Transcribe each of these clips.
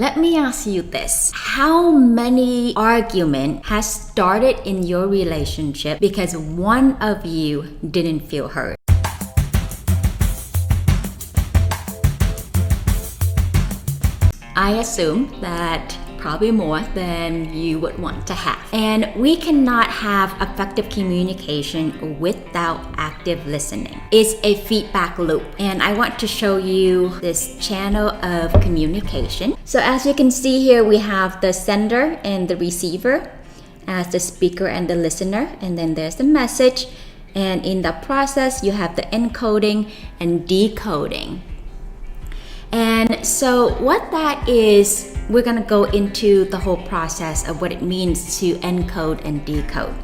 Let me ask you this. How many argument has started in your relationship because one of you didn't feel heard? I assume that probably more than you would want to have. And we cannot have effective communication without active listening. It's a feedback loop. And I want to show you this channel of communication. So as you can see here, we have the sender and the receiver as the speaker and the listener. And then there's the message. And in the process, you have the encoding and decoding. And so what that is, we're going to go into the whole process of what it means to encode and decode.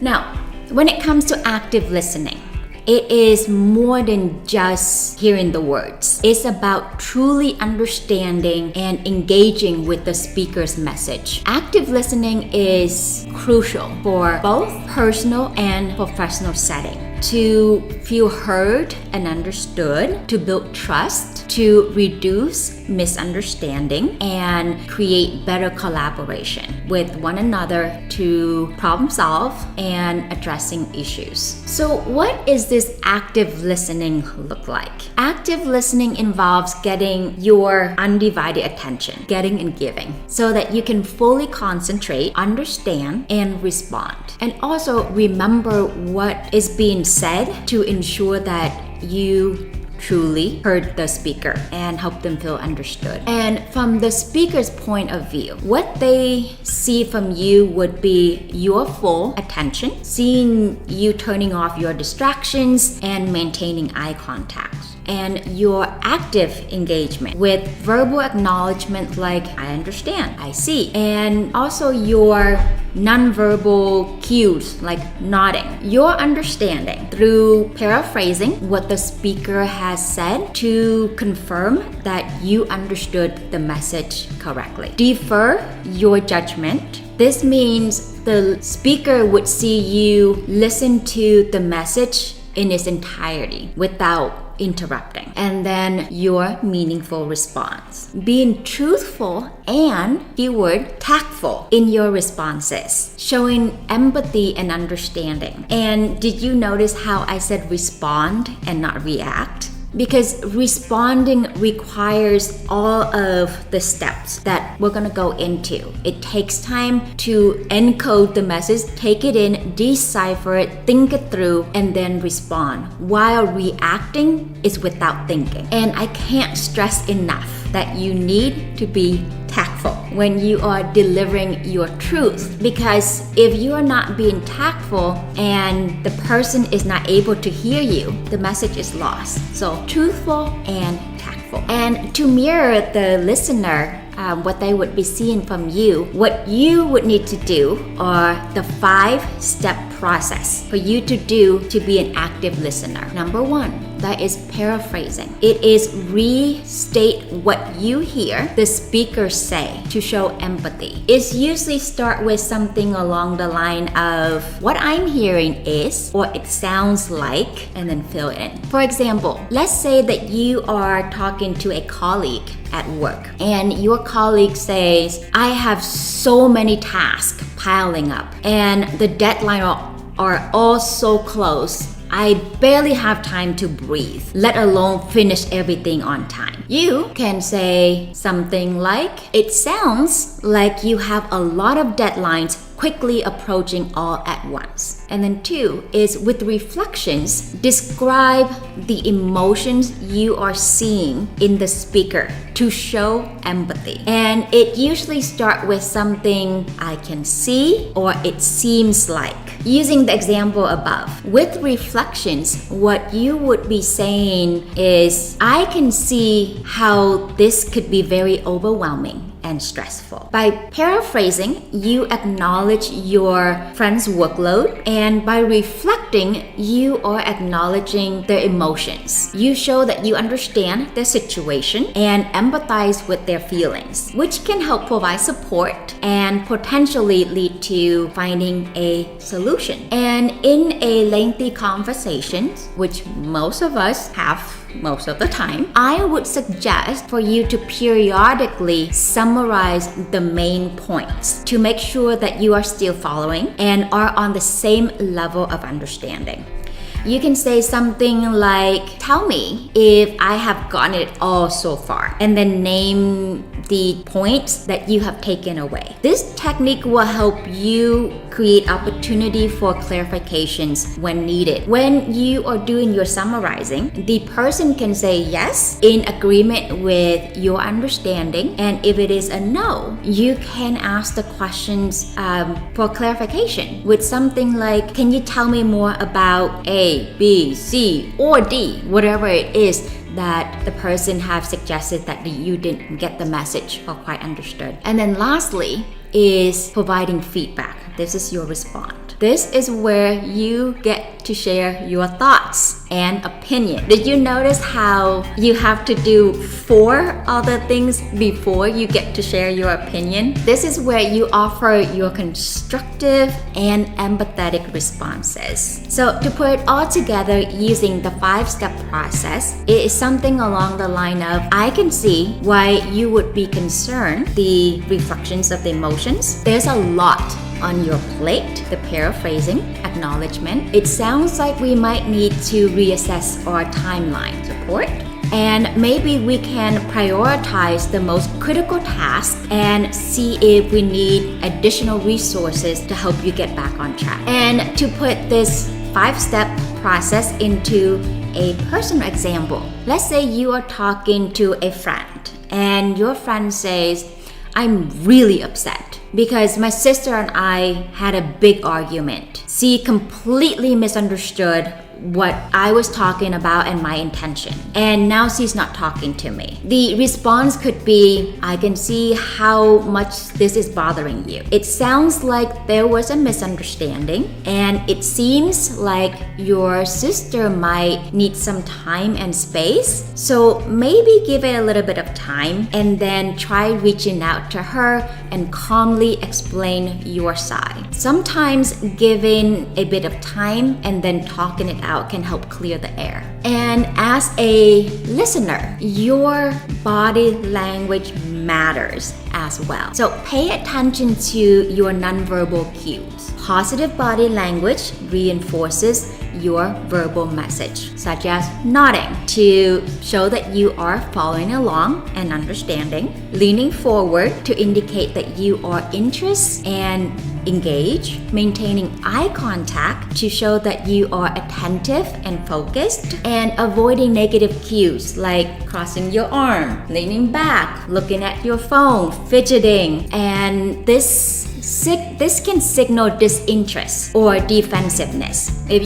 Now, when it comes to active listening, it is more than just hearing the words. It's about truly understanding and engaging with the speaker's message. Active listening is crucial for both personal and professional setting. To feel heard and understood, to build trust, to reduce misunderstanding, and create better collaboration with one another to problem solve and addressing issues. So what is this active listening look like? Active listening involves getting your undivided attention, getting and giving, so that you can fully concentrate, understand, and respond. And also remember what is being said to ensure that you truly heard the speaker and help them feel understood. And from the speaker's point of view, what they see from you would be your full attention, seeing you turning off your distractions and maintaining eye contact. And your active engagement with verbal acknowledgement like, I understand, I see. And also your nonverbal cues like nodding. Your understanding through paraphrasing what the speaker has said to confirm that you understood the message correctly. Defer your judgment. This means the speaker would see you listen to the message in its entirety without interrupting. And then your meaningful response. Being truthful and, keyword, tactful in your responses. Showing empathy and understanding. And did you notice how I said respond and not react? Because responding requires all of the steps that we're going to go into. It takes time to encode the message, take it in, decipher it, think it through, and then respond. While reacting is without thinking. And I can't stress enough that you need to be tactful when you are delivering your truth, because if you are not being tactful and the person is not able to hear you, the message is lost. So truthful and tactful. And to mirror the listener, what they would be seeing from you, what you would need to do are the 5-step process for you to do to be an active listener. Number 1, that is paraphrasing. It is restate what you hear the speaker say to show empathy. It's usually start with something along the line of what I'm hearing is, or it sounds like, and then fill it in. For example, let's say that you are talking to a colleague at work and your colleague says, I have so many tasks piling up and the deadline are all so close. I barely have time to breathe, let alone finish everything on time. You can say something like, it sounds like you have a lot of deadlines quickly approaching all at once. And then 2 is with reflections, describe the emotions you are seeing in the speaker to show empathy. And it usually starts with something I can see or it seems like. Using the example above, with reflections, what you would be saying is, I can see how this could be very overwhelming and stressful. By paraphrasing, you acknowledge your friend's workload, and by reflecting, you are acknowledging their emotions. You show that you understand their situation and empathize with their feelings, which can help provide support and potentially lead to finding a solution. And in a lengthy conversation, which most of us have most of the time, I would suggest for you to periodically summarize the main points to make sure that you are still following and are on the same level of understanding. You can say something like, tell me if I have gotten it all so far, and then name the points that you have taken away. This technique will help you create opportunity for clarifications when needed. When you are doing your summarizing, the person can say yes in agreement with your understanding, and if it is a no, you can ask the questions for clarification with something like, can you tell me more about A, B, C, or D, whatever it is that the person have suggested that you didn't get the message or quite understood. And then lastly is providing feedback. This is your response. This is where you get to share your thoughts and opinion. Did you notice how you have to do 4 other things before you get to share your opinion? This is where you offer your constructive and empathetic responses. So to put it all together using the 5-step process, it is something along the line of, I can see why you would be concerned, the reflections of the emotions. There's a lot on your plate, the paraphrasing, acknowledgement. It sounds like we might need to reassess our timeline support. And maybe we can prioritize the most critical tasks and see if we need additional resources to help you get back on track. And to put this 5-step process into a personal example, let's say you are talking to a friend and your friend says, I'm really upset because my sister and I had a big argument. She completely misunderstood what I was talking about and my intention, and now she's not talking to me. The response could be, I can see how much this is bothering you. It sounds like there was a misunderstanding, and it seems like your sister might need some time and space, so maybe give it a little bit of time and then try reaching out to her and calmly explain your side. Sometimes giving a bit of time and then talking it out can help clear the air. And as a listener, your body language matters as well. So pay attention to your nonverbal cues. Positive body language reinforces your verbal message, such as nodding to show that you are following along and understanding, leaning forward to indicate that you are interested and engage, maintaining eye contact to show that you are attentive and focused, and avoiding negative cues like crossing your arm, leaning back, looking at your phone, fidgeting, and this can signal disinterest or defensiveness. If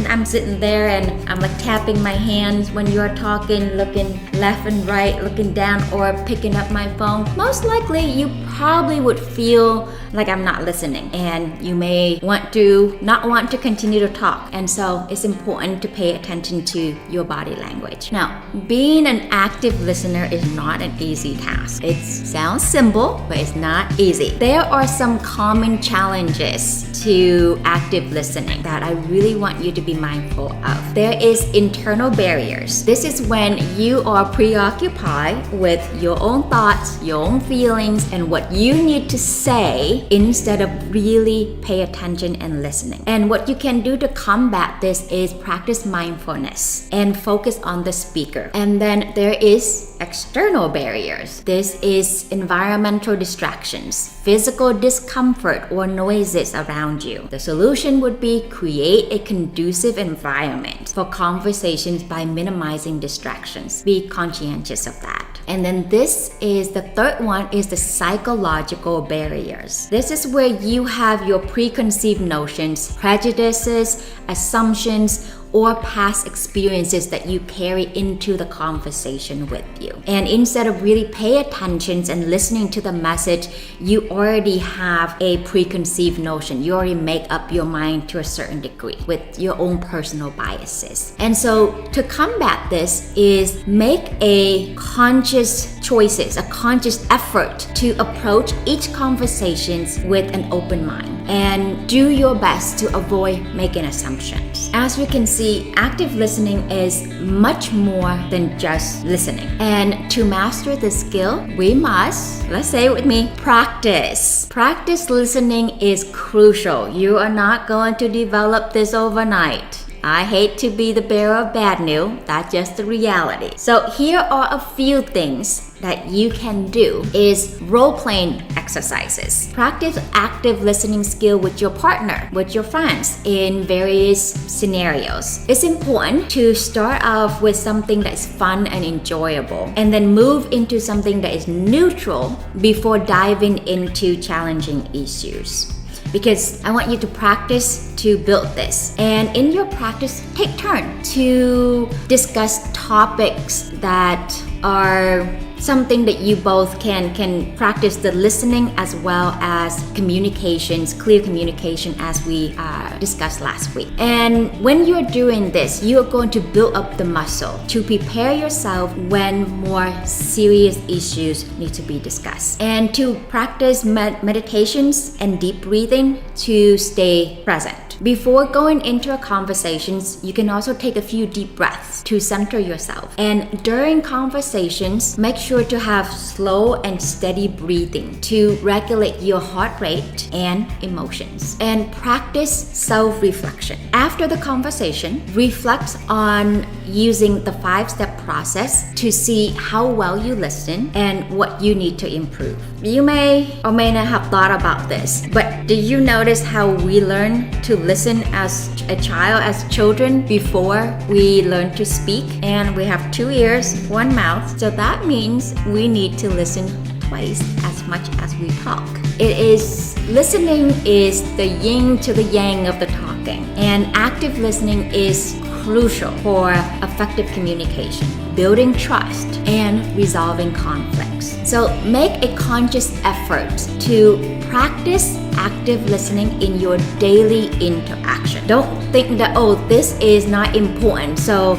I'm sitting there and I'm like tapping my hands when you're talking, looking left and right, looking down, or picking up my phone, most likely you probably would feel like I'm not listening, and you may not want to continue to talk. And so it's important to pay attention to your body language. Now, being an active listener is not an easy task. It sounds simple, but it's not easy. There are some common challenges to active listening that I really want you to be mindful of. There is internal barriers. This is when you are preoccupied with your own thoughts, your own feelings, and what you need to say instead of really pay attention and listening. And what you can do to combat this is practice mindfulness and focus on the speaker. And then there is external barriers. This is environmental distractions, physical discomfort or noises around you. The solution would be create a conducive environment for conversations by minimizing distractions. Be conscientious of that. And then the third one is the psychological barriers. This is where you have your preconceived notions, prejudices, assumptions, or past experiences that you carry into the conversation with you. And instead of really pay attention and listening to the message, you already have a preconceived notion. You already make up your mind to a certain degree with your own personal biases. And so to combat this is make a conscious choices, a conscious effort to approach each conversation with an open mind. and do your best to avoid making assumptions. As you can see, active listening is much more than just listening. And to master this skill, we must, let's say it with me, practice. Practice listening is crucial. You are not going to develop this overnight. I hate to be the bearer of bad news, that's just the reality. So here are a few things that you can do is role-playing exercises. Practice active listening skill with your partner, with your friends in various scenarios. It's important to start off with something that's fun and enjoyable and then move into something that is neutral before diving into challenging issues. Because I want you to practice to build this. And in your practice, take turn to discuss topics that are something that you both can practice the listening as well as communications, clear communication as we discussed last week. And when you're doing this, you're going to build up the muscle to prepare yourself when more serious issues need to be discussed. And to practice meditations and deep breathing to stay present. Before going into a conversations, you can also take a few deep breaths to center yourself. And during conversations, make sure to have slow and steady breathing to regulate your heart rate and emotions. And practice self-reflection. After the conversation, reflect on using the 5-step process to see how well you listen and what you need to improve. You may or may not have thought about this, but do you notice how we learn to listen as a child, as children, before we learn to speak? And we have 2 ears, 1 mouth, so that means we need to listen twice as much as we talk. Listening is the yin to the yang of the talking, and active listening is crucial for effective communication, building trust, and resolving conflicts. So make a conscious effort to practice active listening in your daily interaction. Don't think that, this is not important, so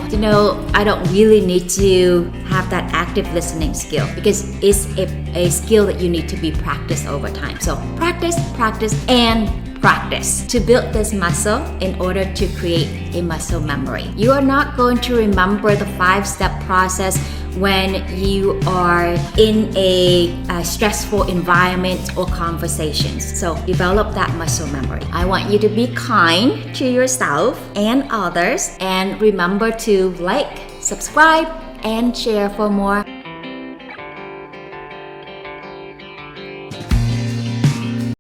I don't really need to have that active listening skill, because it's a skill that you need to be practiced over time. So practice, and practice to build this muscle in order to create a muscle memory. You are not going to remember the 5-step process when you are in a stressful environment or conversations. So develop that muscle memory. I want you to be kind to yourself and others, and remember to like, subscribe, and share for more